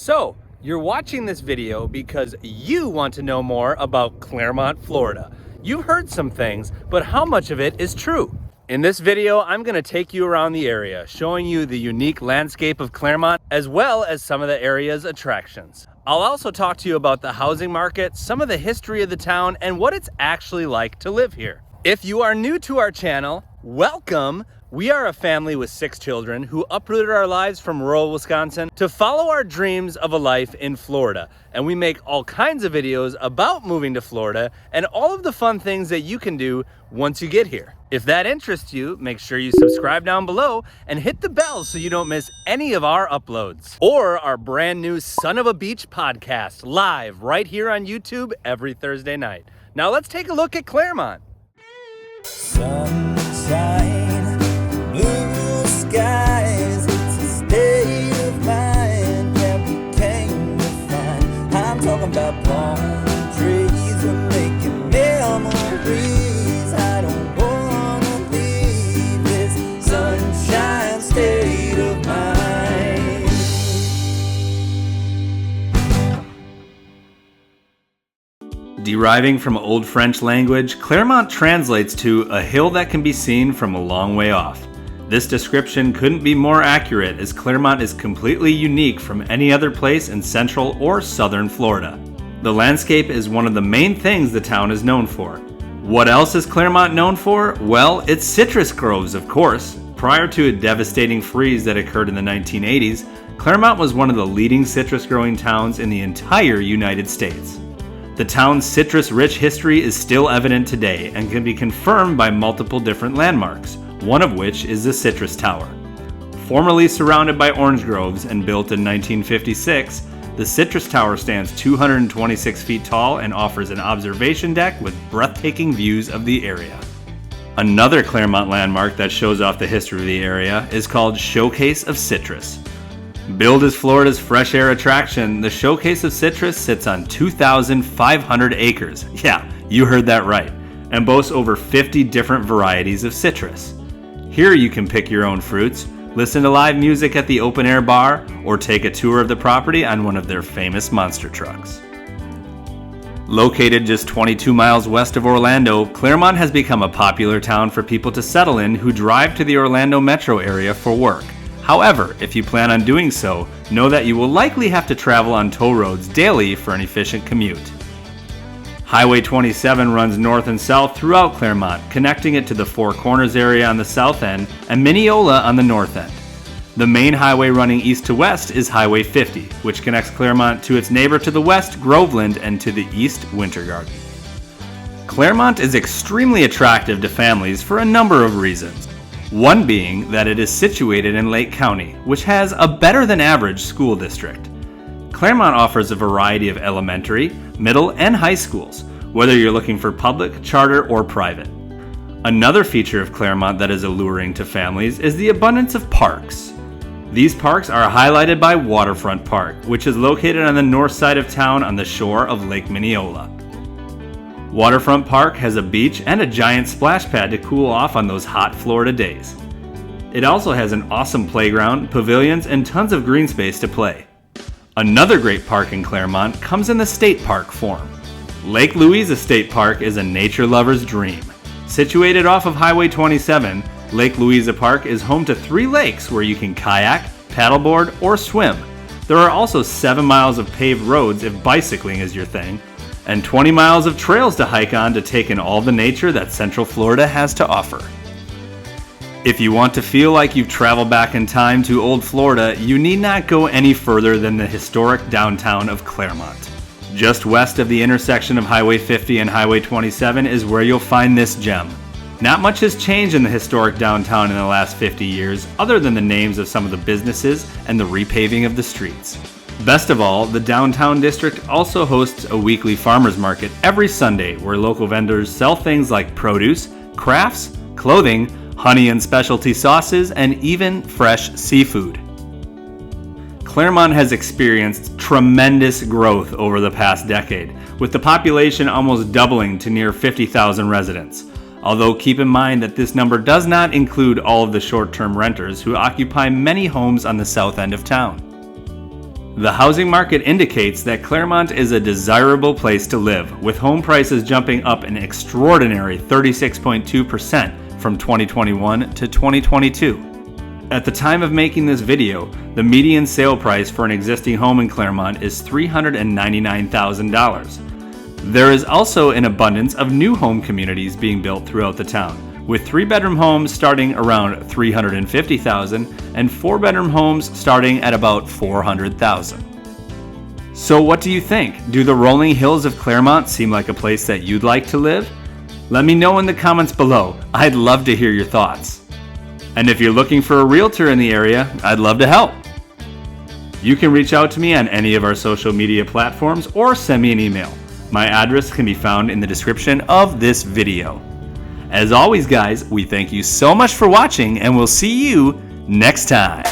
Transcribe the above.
So, you're watching this video because you want to know more about Clermont, Florida. You've heard some things, but how much of it is true? In this video, I'm going to take you around the area, showing you the unique landscape of Clermont, as well as some of the area's attractions. I'll also talk to you about the housing market, some of the history of the town, and what it's actually like to live here. If you are new to our channel, welcome! We are a family with 6 children who uprooted our lives from rural Wisconsin to follow our dreams of a life in Florida. And we make all kinds of videos about moving to Florida and all of the fun things that you can do once you get here. If that interests you, make sure you subscribe down below and hit the bell so you don't miss any of our uploads. Or our brand new Son of a Beach podcast, live right here on YouTube every Thursday night. Now let's take a look at Clermont. Sunshine, blue skies, it's a state of mind that we came to find. I'm talking about palm trees, we're making memories. I don't wanna leave this sunshine state of mind. Deriving from Old French language, Clermont translates to a hill that can be seen from a long way off. This description couldn't be more accurate, as Clermont is completely unique from any other place in central or southern Florida. The landscape is one of the main things the town is known for. What else is Clermont known for? Well, it's citrus groves, of course. Prior to a devastating freeze that occurred in the 1980s, Clermont was one of the leading citrus growing towns in the entire United States. The town's citrus-rich history is still evident today and can be confirmed by multiple different landmarks, one of which is the Citrus Tower. Formerly surrounded by orange groves and built in 1956, the Citrus Tower stands 226 feet tall and offers an observation deck with breathtaking views of the area. Another Clermont landmark that shows off the history of the area is called Showcase of Citrus. Billed as Florida's fresh air attraction, the Showcase of Citrus sits on 2,500 acres. Yeah, you heard that right. And boasts over 50 different varieties of citrus. Here you can pick your own fruits, listen to live music at the open air bar, or take a tour of the property on one of their famous monster trucks. Located just 22 miles west of Orlando, Clermont has become a popular town for people to settle in who drive to the Orlando metro area for work. However, if you plan on doing so, know that you will likely have to travel on toll roads daily for an efficient commute. Highway 27 runs north and south throughout Clermont, connecting it to the Four Corners area on the south end and Mineola on the north end. The main highway running east to west is Highway 50, which connects Clermont to its neighbor to the west, Groveland, and to the east, Winter Garden. Clermont is extremely attractive to families for a number of reasons. One being that it is situated in Lake County, which has a better than average school district. Clermont offers a variety of elementary, middle, and high schools, whether you're looking for public, charter, or private. Another feature of Clermont that is alluring to families is the abundance of parks. These parks are highlighted by Waterfront Park, which is located on the north side of town on the shore of Lake Mineola. Waterfront Park has a beach and a giant splash pad to cool off on those hot Florida days. It also has an awesome playground, pavilions, and tons of green space to play. Another great park in Clermont comes in the state park form. Lake Louisa State Park is a nature lover's dream. Situated off of Highway 27, Lake Louisa Park is home to 3 lakes where you can kayak, paddleboard, or swim. There are also 7 miles of paved roads if bicycling is your thing, and 20 miles of trails to hike on to take in all the nature that Central Florida has to offer. If you want to feel like you've traveled back in time to old Florida, you need not go any further than the historic downtown of Clermont. Just west of the intersection of Highway 50 and Highway 27 is where you'll find this gem. Not much has changed in the historic downtown in the last 50 years, other than the names of some of the businesses and the repaving of the streets. Best of all, the downtown district also hosts a weekly farmers market every Sunday where local vendors sell things like produce, crafts, clothing, honey and specialty sauces, and even fresh seafood. Clermont has experienced tremendous growth over the past decade, with the population almost doubling to near 50,000 residents. Although keep in mind that this number does not include all of the short-term renters who occupy many homes on the south end of town. The housing market indicates that Clermont is a desirable place to live, with home prices jumping up an extraordinary 36.2% from 2021 to 2022. At the time of making this video, the median sale price for an existing home in Clermont is $399,000. There is also an abundance of new home communities being built throughout the town, with 3-bedroom homes starting around $350,000 and 4-bedroom homes starting at about $400,000. So what do you think? Do the rolling hills of Clermont seem like a place that you'd like to live? Let me know in the comments below. I'd love to hear your thoughts. And if you're looking for a realtor in the area, I'd love to help. You can reach out to me on any of our social media platforms or send me an email. My address can be found in the description of this video. As always, guys, we thank you so much for watching, and we'll see you next time.